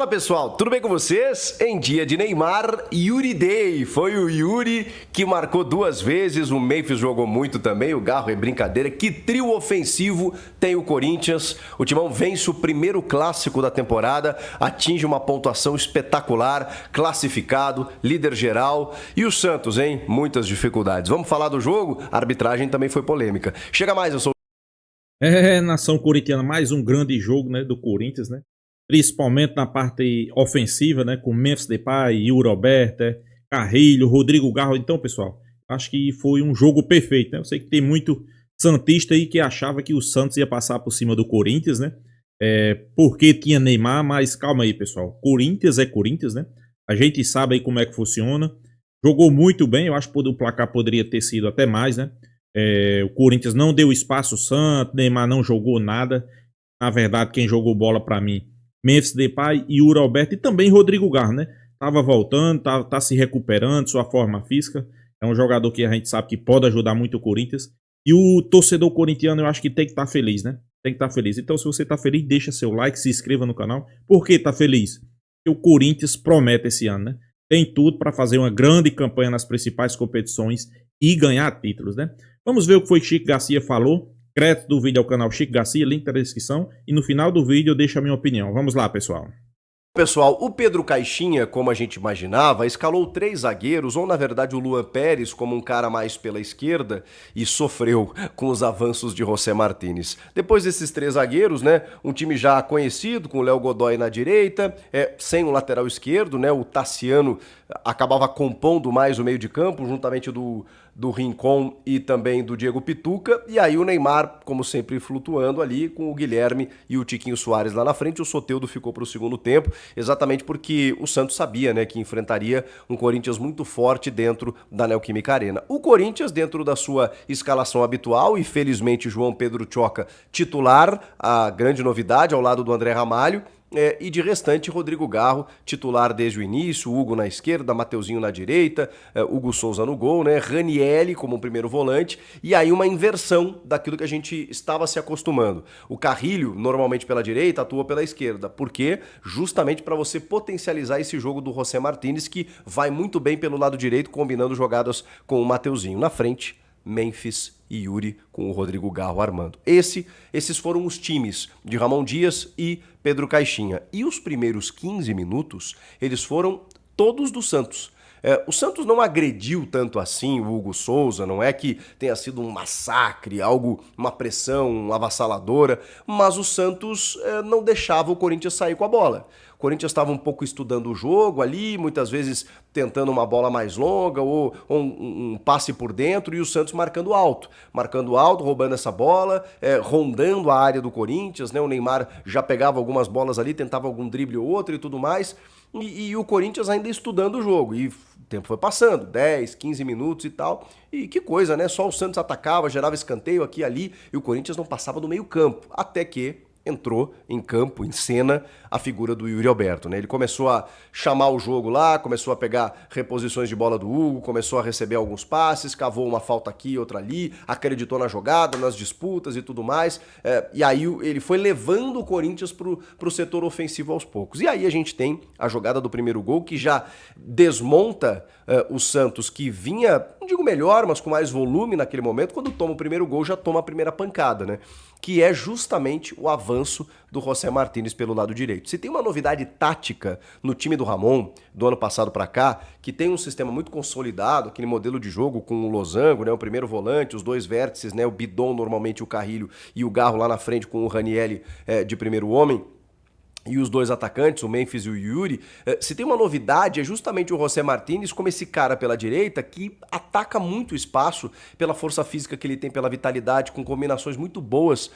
Fala pessoal, tudo bem com vocês? Em dia de Neymar, Yuri Day. Foi o Yuri que marcou 2 vezes, o Memphis jogou muito também, o Garro é brincadeira. Que trio ofensivo tem o Corinthians? O Timão vence o primeiro clássico da temporada, atinge uma pontuação espetacular, classificado, líder geral. E o Santos, hein? Muitas dificuldades. Vamos falar do jogo? A arbitragem também foi polêmica. Chega mais, eu sou... Nação corintiana, mais um grande jogo, né, do Corinthians, né? Principalmente na parte ofensiva, né, com Memphis Depay, Yuri Alberto, Carrilho, Rodrigo Garro. Então, pessoal, acho que foi um jogo perfeito, né? Eu sei que tem muito santista aí que achava que o Santos ia passar por cima do Corinthians, né? Porque tinha Neymar, mas calma aí, pessoal. Corinthians é Corinthians, né? A gente sabe aí como é que funciona. Jogou muito bem, eu acho que o placar poderia ter sido até mais, né? O Corinthians não deu espaço ao Santos, Neymar não jogou nada. Na verdade, quem jogou bola pra mim, Memphis Depay e Yuri Alberto e também Rodrigo Garro, né? Tava voltando, tá se recuperando, sua forma física. É um jogador que a gente sabe que pode ajudar muito o Corinthians. E o torcedor corintiano, eu acho que tem que estar feliz, né? Tem que estar feliz. Então, se você tá feliz, deixa seu like, se inscreva no canal. Por que tá feliz? Porque o Corinthians promete esse ano, né? Tem tudo para fazer uma grande campanha nas principais competições e ganhar títulos, né? Vamos ver o que foi que Chico Garcia falou. Crédito do vídeo ao canal Chico Garcia, link na descrição. E no final do vídeo eu deixo a minha opinião. Vamos lá, pessoal. Pessoal, o Pedro Caixinha, como a gente imaginava, escalou 3 zagueiros, ou na verdade o Luan Pérez como um cara mais pela esquerda e sofreu com os avanços de José Martínez. Depois desses 3 zagueiros, né, um time já conhecido, com o Léo Godoy na direita, sem o lateral esquerdo, né, o Tassiano acabava compondo mais o meio de campo, juntamente do Rincon e também do Diego Pituca, e aí o Neymar, como sempre, flutuando ali com o Guilherme e o Tiquinho Soares lá na frente. O Soteldo ficou para o segundo tempo, exatamente porque o Santos sabia, né, que enfrentaria um Corinthians muito forte dentro da Neoquímica Arena. O Corinthians, dentro da sua escalação habitual, e felizmente João Pedro Tchoca titular, a grande novidade ao lado do André Ramalho, e de restante, Rodrigo Garro, titular desde o início, Hugo na esquerda, Mateuzinho na direita, Hugo Souza no gol, né? Ranielli como primeiro volante, e aí uma inversão daquilo que a gente estava se acostumando. O Carrilho, normalmente pela direita, atua pela esquerda. Por quê? Justamente para você potencializar esse jogo do José Martínez, que vai muito bem pelo lado direito, combinando jogadas com o Mateuzinho na frente. Memphis e Yuri com o Rodrigo Garro armando. Esses foram os times de Ramon Dias e Pedro Caixinha. E os primeiros 15 minutos, eles foram todos do Santos. O Santos não agrediu tanto assim o Hugo Souza, não é que tenha sido um massacre, uma pressão avassaladora, mas o Santos não deixava o Corinthians sair com a bola. O Corinthians estava um pouco estudando o jogo ali, muitas vezes tentando uma bola mais longa ou um passe por dentro, e o Santos marcando alto, roubando essa bola, rondando a área do Corinthians, né? O Neymar já pegava algumas bolas ali, tentava algum drible ou outro e tudo mais, e o Corinthians ainda estudando o jogo, e o tempo foi passando, 10, 15 minutos e tal, e que coisa, né? Só o Santos atacava, gerava escanteio aqui e ali, e o Corinthians não passava do meio campo, até que entrou em campo, em cena, a figura do Yuri Alberto, né? Ele começou a chamar o jogo lá, começou a pegar reposições de bola do Hugo, começou a receber alguns passes, cavou uma falta aqui, outra ali, acreditou na jogada, nas disputas e tudo mais, e aí ele foi levando o Corinthians pro setor ofensivo aos poucos. E aí a gente tem a jogada do primeiro gol, que já desmonta o Santos, que vinha, não digo melhor, mas com mais volume naquele momento. Quando toma o primeiro gol, já toma a primeira pancada, né? Que é justamente o avanço do José Martínez pelo lado direito. Se tem uma novidade tática no time do Ramon, do ano passado para cá, que tem um sistema muito consolidado, aquele modelo de jogo com o losango, né, o primeiro volante, os 2 vértices, né, o Bidon normalmente, o Carrilho, e o Garro lá na frente com o Ranielli de primeiro homem, e os 2 atacantes, o Memphis e o Yuri. Se tem uma novidade, é justamente o José Martínez como esse cara pela direita que ataca muito o espaço pela força física que ele tem, pela vitalidade, com combinações muito boas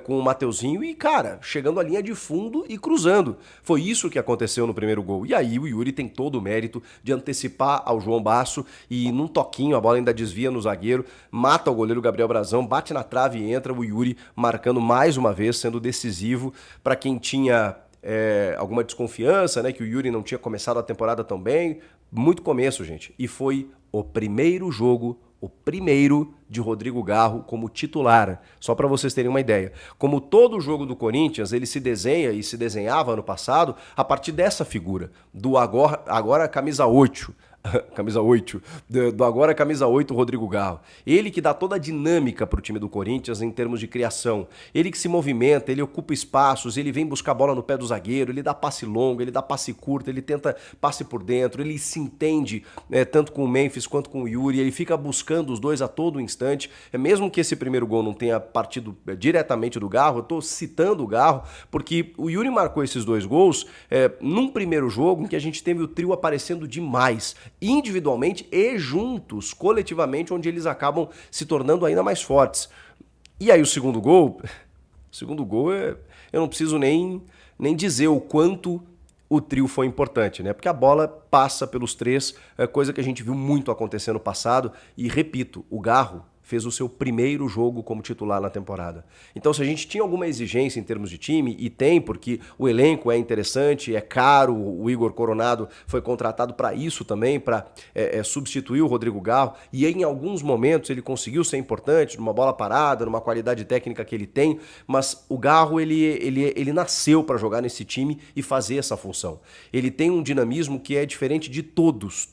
com o Mateuzinho e, cara, chegando à linha de fundo e cruzando. Foi isso que aconteceu no primeiro gol. E aí o Yuri tem todo o mérito de antecipar ao João Basso e num toquinho a bola ainda desvia no zagueiro, mata o goleiro Gabriel Brazão, bate na trave e entra o Yuri marcando mais uma vez, sendo decisivo para quem tinha alguma desconfiança, né, que o Yuri não tinha começado a temporada tão bem. Muito começo, gente. E foi o primeiro jogo o primeiro de Rodrigo Garro como titular, só para vocês terem uma ideia. Como todo jogo do Corinthians, ele se desenha e se desenhava ano passado a partir dessa figura, do agora camisa 8, camisa 8, do agora camisa 8 Rodrigo Garro. Ele que dá toda a dinâmica para o time do Corinthians em termos de criação. Ele que se movimenta, ele ocupa espaços, ele vem buscar bola no pé do zagueiro, ele dá passe longo, ele dá passe curto, ele tenta passe por dentro, ele se entende tanto com o Memphis quanto com o Yuri, ele fica buscando os dois a todo instante. Mesmo que esse primeiro gol não tenha partido diretamente do Garro, eu estou citando o Garro, porque o Yuri marcou esses dois gols num primeiro jogo em que a gente teve o trio aparecendo demais, individualmente e juntos, coletivamente, onde eles acabam se tornando ainda mais fortes. E aí o segundo gol eu não preciso nem dizer o quanto o trio foi importante, né? Porque a bola passa pelos três, coisa que a gente viu muito acontecer no passado, e repito, o Garro fez o seu primeiro jogo como titular na temporada. Então, se a gente tinha alguma exigência em termos de time, e tem, porque o elenco é interessante, é caro, o Igor Coronado foi contratado para isso também, para substituir o Rodrigo Garro, e em alguns momentos ele conseguiu ser importante, numa bola parada, numa qualidade técnica que ele tem, mas o Garro, ele nasceu para jogar nesse time e fazer essa função. Ele tem um dinamismo que é diferente de todos,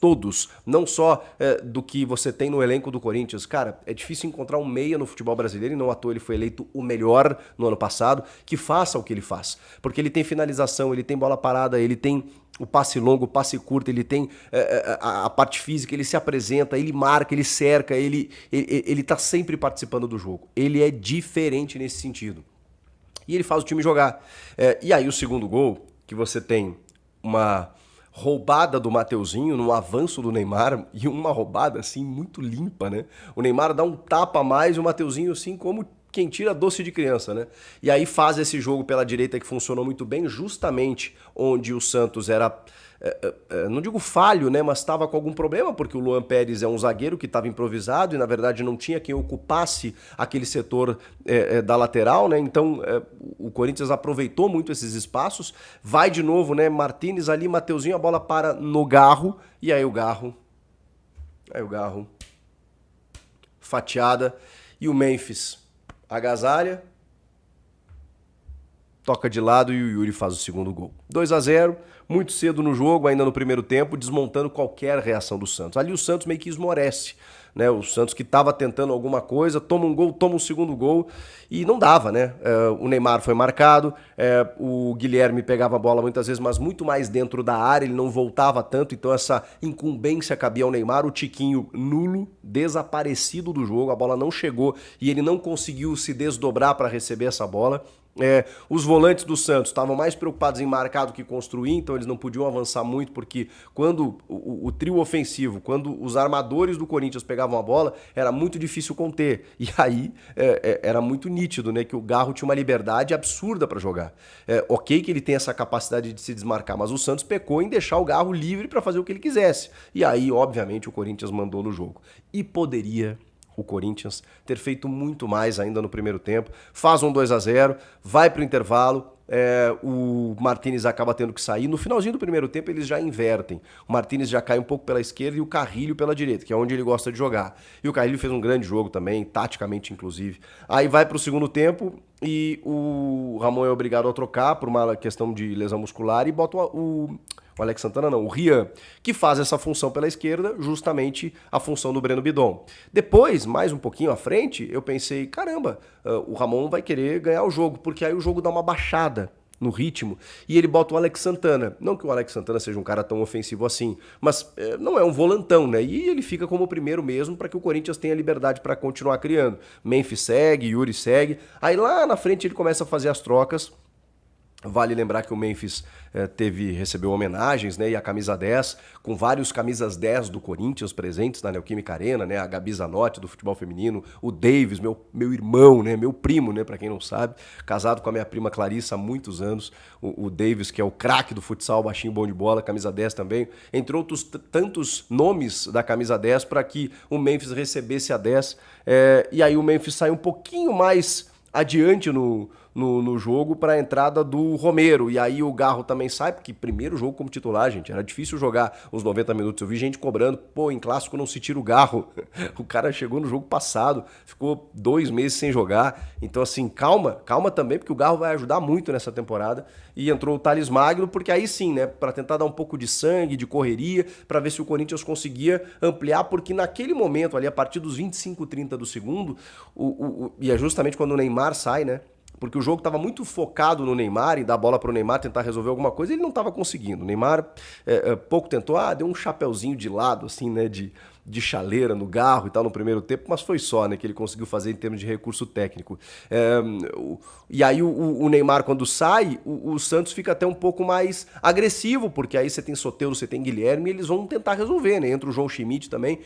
não só do que você tem no elenco do Corinthians. Cara, é difícil encontrar um meia no futebol brasileiro, e não à toa ele foi eleito o melhor no ano passado, que faça o que ele faz. Porque ele tem finalização, ele tem bola parada, ele tem o passe longo, o passe curto, ele tem a parte física, ele se apresenta, ele marca, ele cerca, ele tá sempre participando do jogo. Ele é diferente nesse sentido. E ele faz o time jogar. E aí o segundo gol, que você tem uma roubada do Mateuzinho no avanço do Neymar, e uma roubada assim muito limpa, né? O Neymar dá um tapa a mais e o Mateuzinho assim como quem tira doce de criança, né? E aí faz esse jogo pela direita que funcionou muito bem, justamente onde o Santos era, não digo falho, né? Mas estava com algum problema, porque o Luan Pérez é um zagueiro que estava improvisado e na verdade não tinha quem ocupasse aquele setor da lateral, né? Então o Corinthians aproveitou muito esses espaços, vai de novo, né? Martínez ali, Mateuzinho, a bola para no Garro, e aí o Garro fatiada, e o Memphis agasalha, toca de lado e o Yuri faz o segundo gol. 2-0, muito cedo no jogo, ainda no primeiro tempo, desmontando qualquer reação do Santos. Ali o Santos meio que esmorece, né? O Santos que estava tentando alguma coisa, toma um gol, toma um segundo gol e não dava, né? O Neymar foi marcado, o Guilherme pegava a bola muitas vezes, mas muito mais dentro da área, ele não voltava tanto, então essa incumbência cabia ao Neymar. O Tiquinho nulo, desaparecido do jogo, a bola não chegou e ele não conseguiu se desdobrar para receber essa bola. Os volantes do Santos estavam mais preocupados em marcar do que construir, então eles não podiam avançar muito, porque quando o trio ofensivo, quando os armadores do Corinthians pegavam a bola, era muito difícil conter. E aí era muito nítido, né, que o Garro tinha uma liberdade absurda para jogar. Ok que ele tem essa capacidade de se desmarcar, mas o Santos pecou em deixar o Garro livre para fazer o que ele quisesse. E aí, obviamente, o Corinthians mandou no jogo. E poderia o Corinthians ter feito muito mais ainda no primeiro tempo, faz um 2-0, vai para o intervalo, o Martínez acaba tendo que sair. No finalzinho do primeiro tempo eles já invertem, o Martínez já cai um pouco pela esquerda e o Carrilho pela direita, que é onde ele gosta de jogar, e o Carrilho fez um grande jogo também, taticamente inclusive. Aí vai para o segundo tempo e o Ramon é obrigado a trocar por uma questão de lesão muscular e bota o Alex Santana não, o Rian, que faz essa função pela esquerda, justamente a função do Breno Bidon. Depois, mais um pouquinho à frente, eu pensei, caramba, o Ramon vai querer ganhar o jogo, porque aí o jogo dá uma baixada no ritmo, e ele bota o Alex Santana. Não que o Alex Santana seja um cara tão ofensivo assim, mas não é um volantão, né? E ele fica como o primeiro mesmo para que o Corinthians tenha liberdade para continuar criando. Memphis segue, Yuri segue, aí lá na frente ele começa a fazer as trocas. Vale lembrar que o Memphis recebeu homenagens, né, e a camisa 10, com vários camisas 10 do Corinthians presentes na Neoquímica Arena, né, a Gabi Zanotti do futebol feminino, o Davis, meu irmão, né, meu primo, né, para quem não sabe, casado com a minha prima Clarissa há muitos anos, o Davis, que é o craque do futsal, baixinho, bom de bola, camisa 10 também, entre outros tantos nomes da camisa 10 para que o Memphis recebesse a 10, e aí o Memphis sai um pouquinho mais adiante no no jogo para a entrada do Romero. E aí o Garro também sai, porque primeiro jogo como titular, gente, era difícil jogar os 90 minutos. Eu vi gente cobrando, pô, em clássico não se tira o Garro. O cara chegou no jogo passado, ficou 2 meses sem jogar. Então, assim, calma também, porque o Garro vai ajudar muito nessa temporada. E entrou o Thales Magno, porque aí sim, né, para tentar dar um pouco de sangue, de correria, para ver se o Corinthians conseguia ampliar, porque naquele momento ali, a partir dos 25, 30 do segundo, e é justamente quando o Neymar sai, né? Porque o jogo estava muito focado no Neymar, em dar bola para o Neymar, tentar resolver alguma coisa, e ele não estava conseguindo. O Neymar pouco tentou, deu um chapeuzinho de lado, assim, né, de chaleira no Garro e tal no primeiro tempo, mas foi só, né, que ele conseguiu fazer em termos de recurso técnico. E aí o Neymar, quando sai, o Santos fica até um pouco mais agressivo, porque aí você tem Soteldo, você tem Guilherme, e eles vão tentar resolver, né? Entra o João Schmidt também.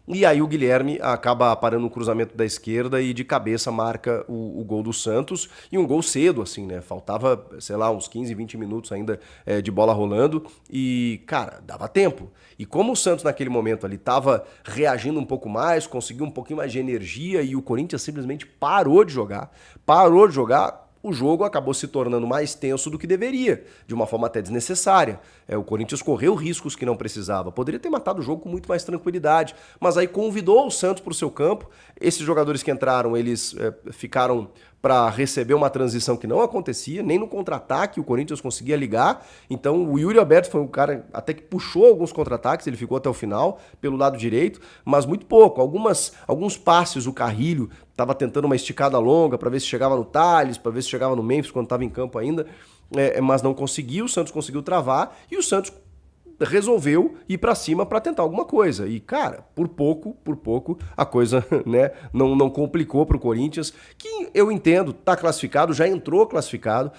E aí o Guilherme acaba parando no cruzamento da esquerda e de cabeça marca o gol do Santos. E um gol cedo, assim, né? Faltava, sei lá, uns 15, 20 minutos ainda de bola rolando. E, cara, dava tempo. E como o Santos naquele momento ali estava reagindo um pouco mais, conseguiu um pouquinho mais de energia e o Corinthians simplesmente parou de jogar. O jogo acabou se tornando mais tenso do que deveria, de uma forma até desnecessária. O Corinthians correu riscos que não precisava. Poderia ter matado o jogo com muito mais tranquilidade, mas aí convidou o Santos para o seu campo. Esses jogadores que entraram, eles ficaram para receber uma transição que não acontecia, nem no contra-ataque o Corinthians conseguia ligar. Então o Yuri Alberto foi um cara até que puxou alguns contra-ataques, ele ficou até o final pelo lado direito, mas muito pouco. Alguns passes o Carrilho estava tentando uma esticada longa para ver se chegava no Thales, para ver se chegava no Memphis quando estava em campo ainda, mas não conseguiu. O Santos conseguiu travar e o Santos resolveu ir pra cima pra tentar alguma coisa. E, cara, por pouco, a coisa, né, não complicou pro Corinthians, que eu entendo, tá classificado, já entrou classificado,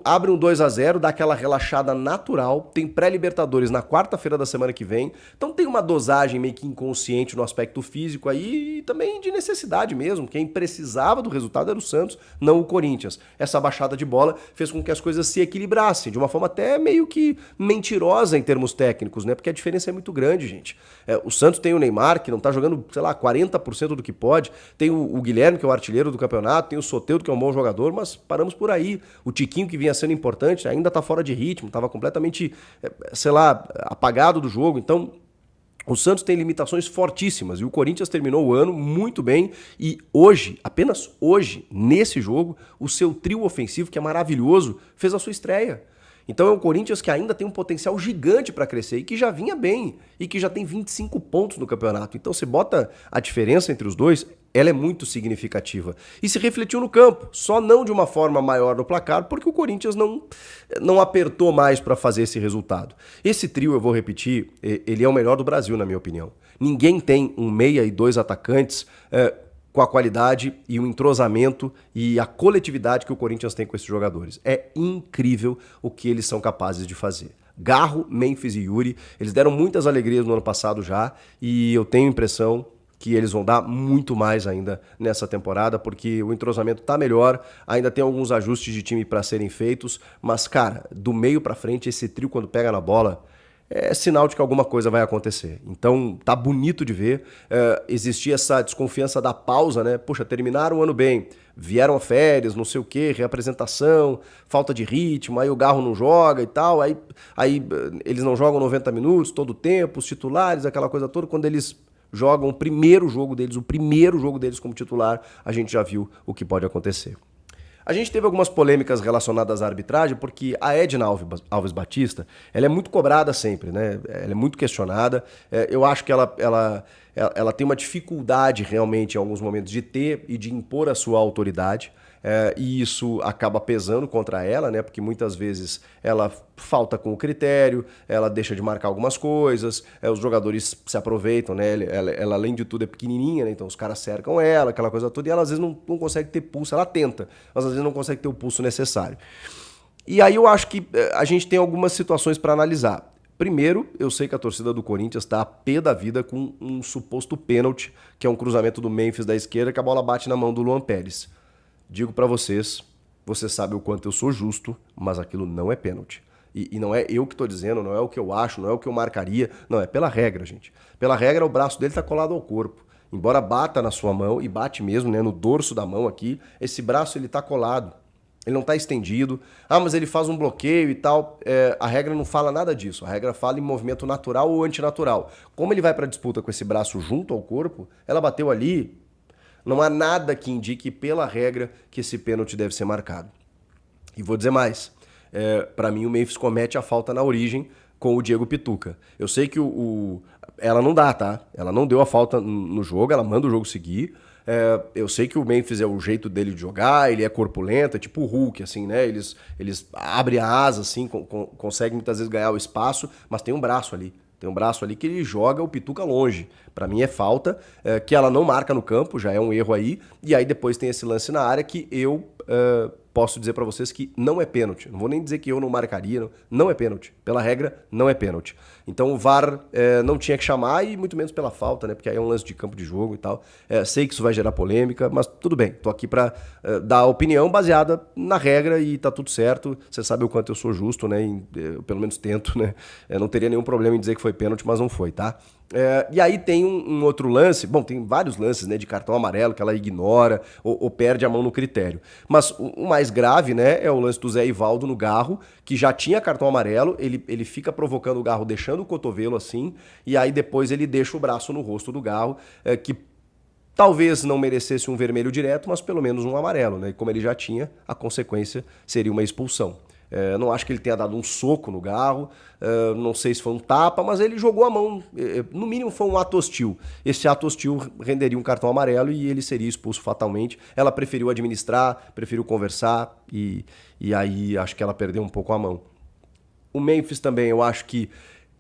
abre um 2-0, dá aquela relaxada natural, tem pré-Libertadores na quarta-feira da semana que vem, então tem uma dosagem meio que inconsciente no aspecto físico aí, e também de necessidade mesmo. Quem precisava do resultado era o Santos, não o Corinthians. Essa baixada de bola fez com que as coisas se equilibrassem, de uma forma até meio que mentirosa em termos técnicos, né? Porque a diferença é muito grande, gente. O Santos tem o Neymar, que não tá jogando, sei lá, 40% do que pode, tem o Guilherme, que é o artilheiro do campeonato, tem o Soteldo, que é um bom jogador, mas paramos por aí. O Tiquinho, que vinha sendo importante, ainda tá fora de ritmo, tava completamente, sei lá, apagado do jogo. Então, o Santos tem limitações fortíssimas e o Corinthians terminou o ano muito bem e hoje, apenas hoje, nesse jogo, o seu trio ofensivo, que é maravilhoso, fez a sua estreia. Então é um Corinthians que ainda tem um potencial gigante para crescer e que já vinha bem e que já tem 25 pontos no campeonato. Então você bota a diferença entre os dois, ela é muito significativa. E se refletiu no campo, só não de uma forma maior no placar, porque o Corinthians não apertou mais para fazer esse resultado. Esse trio, eu vou repetir, ele é o melhor do Brasil, na minha opinião. Ninguém tem um meia e 2 atacantes com a qualidade e o entrosamento e a coletividade que o Corinthians tem com esses jogadores. É incrível o que eles são capazes de fazer. Garro, Memphis e Yuri, eles deram muitas alegrias no ano passado já e eu tenho a impressão que eles vão dar muito mais ainda nessa temporada, porque o entrosamento tá melhor, ainda tem alguns ajustes de time para serem feitos, mas, cara, do meio para frente, esse trio quando pega na bola é sinal de que alguma coisa vai acontecer. Então, tá bonito de ver. Existia essa desconfiança da pausa, né? Poxa, terminaram o ano bem, vieram a férias, não sei o quê, reapresentação, falta de ritmo, aí o Garro não joga e tal, aí eles não jogam 90 minutos todo o tempo, os titulares, aquela coisa toda. Quando eles jogam o primeiro jogo deles como titular, a gente já viu o que pode acontecer. A gente teve algumas polêmicas relacionadas à arbitragem, porque a Edna Alves Batista, ela é muito cobrada sempre, né? Ela é muito questionada. Eu acho que ela tem uma dificuldade realmente em alguns momentos de ter e de impor a sua autoridade. E isso acaba pesando contra ela, né? Porque muitas vezes ela falta com o critério, ela deixa de marcar algumas coisas, os jogadores se aproveitam, né? Ela além de tudo é pequenininha, né? Então os caras cercam ela, aquela coisa toda, e ela às vezes não consegue ter pulso, ela tenta, mas às vezes não consegue ter o pulso necessário. E aí eu acho que a gente tem algumas situações para analisar. Primeiro, eu sei que a torcida do Corinthians está a pé da vida com um suposto pênalti, que é um cruzamento do Memphis da esquerda, que a bola bate na mão do Luan Pérez. Digo pra vocês sabem o quanto eu sou justo, mas aquilo não é pênalti. E não é eu que tô dizendo, não é o que eu acho, não é o que eu marcaria, não, é pela regra, gente. Pela regra, o braço dele tá colado ao corpo. Embora bata na sua mão, e bate mesmo, né, no dorso da mão aqui, esse braço ele tá colado. Ele não está estendido. Ah, mas ele faz um bloqueio e tal. A regra não fala nada disso. A regra fala em movimento natural ou antinatural. Como ele vai para a disputa com esse braço junto ao corpo, ela bateu ali. Não há nada que indique pela regra que esse pênalti deve ser marcado. E vou dizer mais. Para mim, o Memphis comete a falta na origem com o Diego Pituca. Eu sei que ela não dá, tá? Ela não deu a falta no jogo, ela manda o jogo seguir. Eu sei que o Memphis é o jeito dele de jogar, ele é corpulento, é tipo o Hulk, assim, né? Eles abrem a asa, assim, conseguem muitas vezes ganhar o espaço, mas tem um braço ali. Tem um braço ali que ele joga o Pituca longe. Pra mim é falta, que ela não marca no campo, já é um erro aí. E aí depois tem esse lance na área que eu posso dizer pra vocês que não é pênalti. Não vou nem dizer que eu não marcaria, não é pênalti. Pela regra, não é pênalti. Então o VAR não tinha que chamar e muito menos pela falta, né? Porque aí é um lance de campo de jogo e tal. Sei que isso vai gerar polêmica, mas tudo bem. Tô aqui pra dar opinião baseada na regra e tá tudo certo. Você sabe o quanto eu sou justo, né? Eu pelo menos tento, né? Não teria nenhum problema em dizer que foi pênalti, mas não foi, tá? E aí tem um outro lance, bom, tem vários lances, né, de cartão amarelo que ela ignora ou perde a mão no critério. Mas o mais grave, né, é o lance do Zé Ivaldo no Garro, que já tinha cartão amarelo, ele fica provocando o Garro, deixando o cotovelo assim, e aí depois ele deixa o braço no rosto do Garro, que talvez não merecesse um vermelho direto, mas pelo menos um amarelo, né? E como ele já tinha, a consequência seria uma expulsão. Não acho que ele tenha dado um soco no Garro, não sei se foi um tapa, mas ele jogou a mão. No mínimo foi um ato hostil. Esse ato hostil renderia um cartão amarelo e ele seria expulso fatalmente. Ela preferiu administrar, preferiu conversar e aí acho que ela perdeu um pouco a mão. O Memphis também, eu acho que...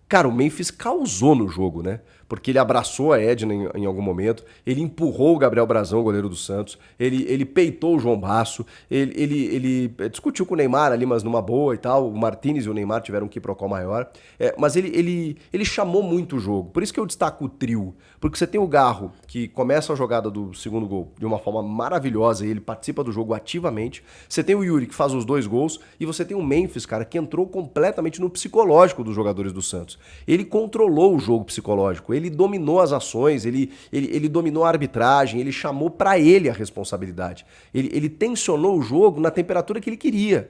Cara, o Memphis causou no jogo, né? Porque ele abraçou a Edna em algum momento, ele empurrou o Gabriel Brazão, goleiro do Santos, ele peitou o João Basso, ele discutiu com o Neymar ali, mas numa boa e tal. O Martínez e o Neymar tiveram um quiprocó maior. Mas ele chamou muito o jogo. Por isso que eu destaco o trio. Porque você tem o Garro, que começa a jogada do segundo gol de uma forma maravilhosa e ele participa do jogo ativamente. Você tem o Yuri, que faz os 2 gols. E você tem o Memphis, cara, que entrou completamente no psicológico dos jogadores do Santos. Ele controlou o jogo psicológico, ele dominou as ações, ele dominou a arbitragem, ele chamou pra ele a responsabilidade. Ele tensionou o jogo na temperatura que ele queria.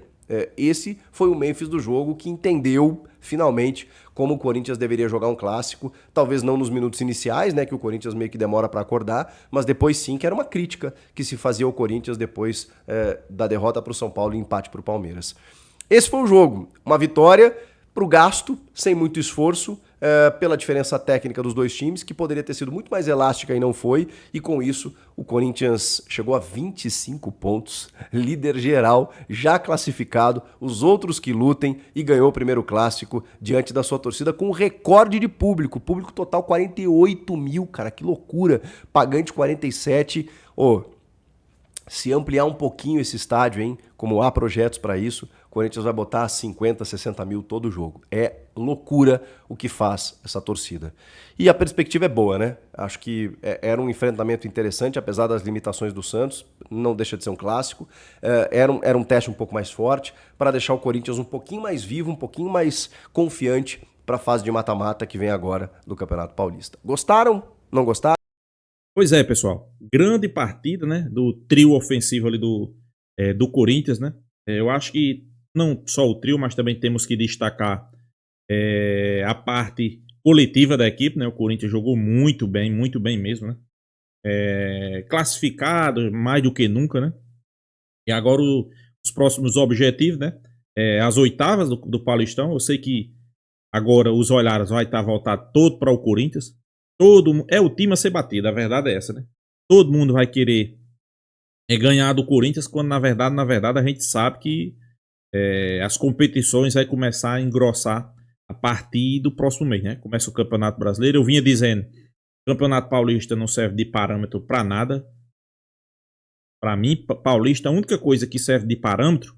Esse foi o Memphis do jogo que entendeu, finalmente, como o Corinthians deveria jogar um clássico. Talvez não nos minutos iniciais, né, que o Corinthians meio que demora pra acordar, mas depois sim, que era uma crítica que se fazia ao Corinthians depois da derrota pro São Paulo e empate pro Palmeiras. Esse foi o jogo, uma vitória pro gasto, sem muito esforço, pela diferença técnica dos dois times, que poderia ter sido muito mais elástica e não foi, e com isso o Corinthians chegou a 25 pontos, líder geral, já classificado, os outros que lutem, e ganhou o primeiro clássico diante da sua torcida com um recorde de público total 48 mil, cara, que loucura, pagante 47, se ampliar um pouquinho esse estádio, hein, como há projetos para isso, o Corinthians vai botar 50, 60 mil todo jogo. É loucura o que faz essa torcida. E a perspectiva é boa, né? Acho que era um enfrentamento interessante, apesar das limitações do Santos, não deixa de ser um clássico. Era um teste um pouco mais forte, para deixar o Corinthians um pouquinho mais vivo, um pouquinho mais confiante para a fase de mata-mata que vem agora do Campeonato Paulista. Gostaram? Não gostaram? Pois é, pessoal. Grande partida, né? Do trio ofensivo ali do Corinthians, né? Eu acho que não só o trio, mas também temos que destacar a parte coletiva da equipe, né? O Corinthians jogou muito bem mesmo, né? Classificado mais do que nunca, né? E agora os próximos objetivos, né? As oitavas do Paulistão. Eu sei que agora os olhares vai estar voltado todo para o Corinthians. É o time a ser batido, a verdade é essa, né? Todo mundo vai querer ganhar do Corinthians, quando na verdade a gente sabe que as competições vai começar a engrossar a partir do próximo mês, né? Começa o Campeonato Brasileiro. Eu vinha dizendo, o Campeonato Paulista não serve de parâmetro para nada. Para mim, Paulista, a única coisa que serve de parâmetro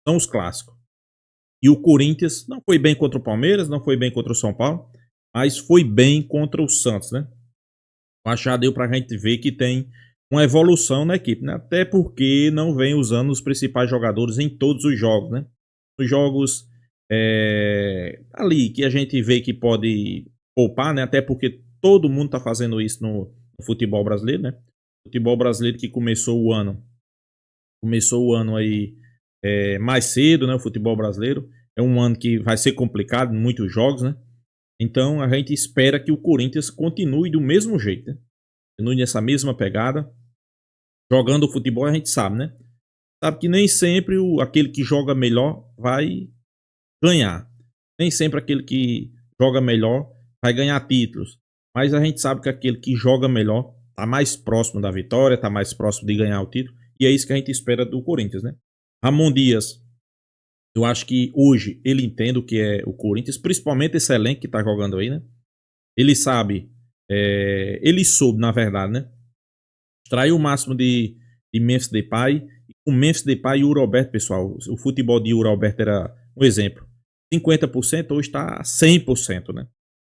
são os clássicos. E o Corinthians não foi bem contra o Palmeiras, não foi bem contra o São Paulo, mas foi bem contra o Santos, né? Acho que já deu pra gente ver que tem uma evolução na equipe, né? Até porque não vem usando os principais jogadores em todos os jogos, né? Os jogos ali que a gente vê que pode poupar, né? Até porque todo mundo tá fazendo isso no futebol brasileiro, né? O futebol brasileiro que começou o ano aí mais cedo, né? O futebol brasileiro é um ano que vai ser complicado em muitos jogos, né? Então a gente espera que o Corinthians continue do mesmo jeito, né? Continue nessa mesma pegada. Jogando o futebol a gente sabe, né? Sabe que nem sempre aquele que joga melhor vai ganhar. Nem sempre aquele que joga melhor vai ganhar títulos. Mas a gente sabe que aquele que joga melhor tá mais próximo da vitória, tá mais próximo de ganhar o título. E é isso que a gente espera do Corinthians, né? Ramon Dias, eu acho que hoje ele entende o que é o Corinthians, principalmente esse elenco que tá jogando aí, né? Ele sabe, ele soube, na verdade, né? Extrair o máximo de Memphis Depay. O Memphis Depay e o Roberto, pessoal. O futebol de Roberto era um exemplo. 50%, hoje está 100%, né?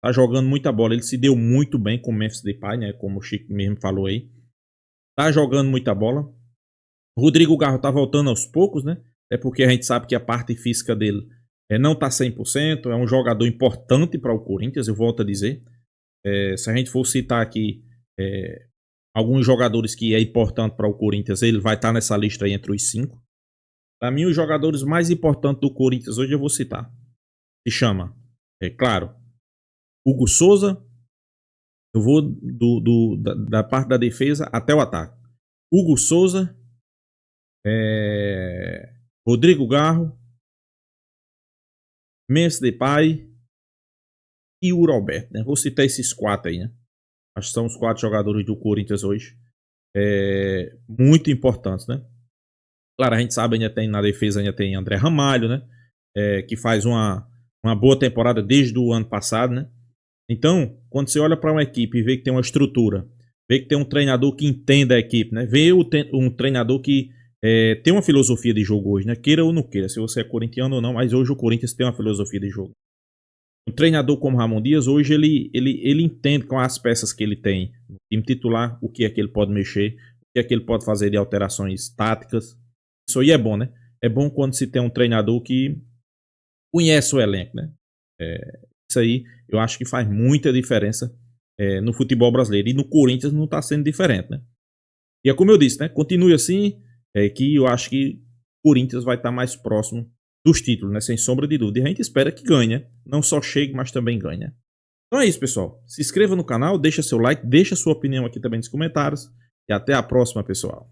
Tá jogando muita bola. Ele se deu muito bem com o Memphis Depay, né? Como o Chico mesmo falou aí. Tá jogando muita bola. O Rodrigo Garro tá voltando aos poucos, né? É porque a gente sabe que a parte física dele não tá 100%. É um jogador importante para o Corinthians, eu volto a dizer. Se a gente for citar aqui alguns jogadores que é importante para o Corinthians, ele vai estar nessa lista aí entre os 5. Para mim, os jogadores mais importantes do Corinthians hoje eu vou citar. Se chama, claro, Hugo Souza. Eu vou da parte da defesa até o ataque. Hugo Souza, Rodrigo Garro, Memphis Depay e o Roberto, né? Vou citar esses 4 aí, né? Acho que são os 4 jogadores do Corinthians hoje. Muito importantes, né? Claro, a gente sabe, ainda tem na defesa, ainda tem André Ramalho, né? Que faz uma boa temporada desde o ano passado, né? Então, quando você olha para uma equipe e vê que tem uma estrutura, vê que tem um treinador que entenda a equipe, né? Vê um treinador que tem uma filosofia de jogo hoje, né? Queira ou não queira, se você é corintiano ou não, mas hoje o Corinthians tem uma filosofia de jogo. Um treinador como Ramon Dias, hoje ele entende com as peças que ele tem no time titular, o que é que ele pode mexer, o que é que ele pode fazer de alterações táticas. Isso aí é bom, né? É bom quando se tem um treinador que conhece o elenco, né? Isso aí eu acho que faz muita diferença no futebol brasileiro. E no Corinthians não está sendo diferente, né? E é como eu disse, né? Continue assim, que eu acho que o Corinthians vai estar mais próximo dos títulos, né? Sem sombra de dúvida. E a gente espera que ganhe, né? Não só chegue, mas também ganhe. Então é isso, pessoal. Se inscreva no canal, deixa seu like, deixa sua opinião aqui também nos comentários. E até a próxima, pessoal.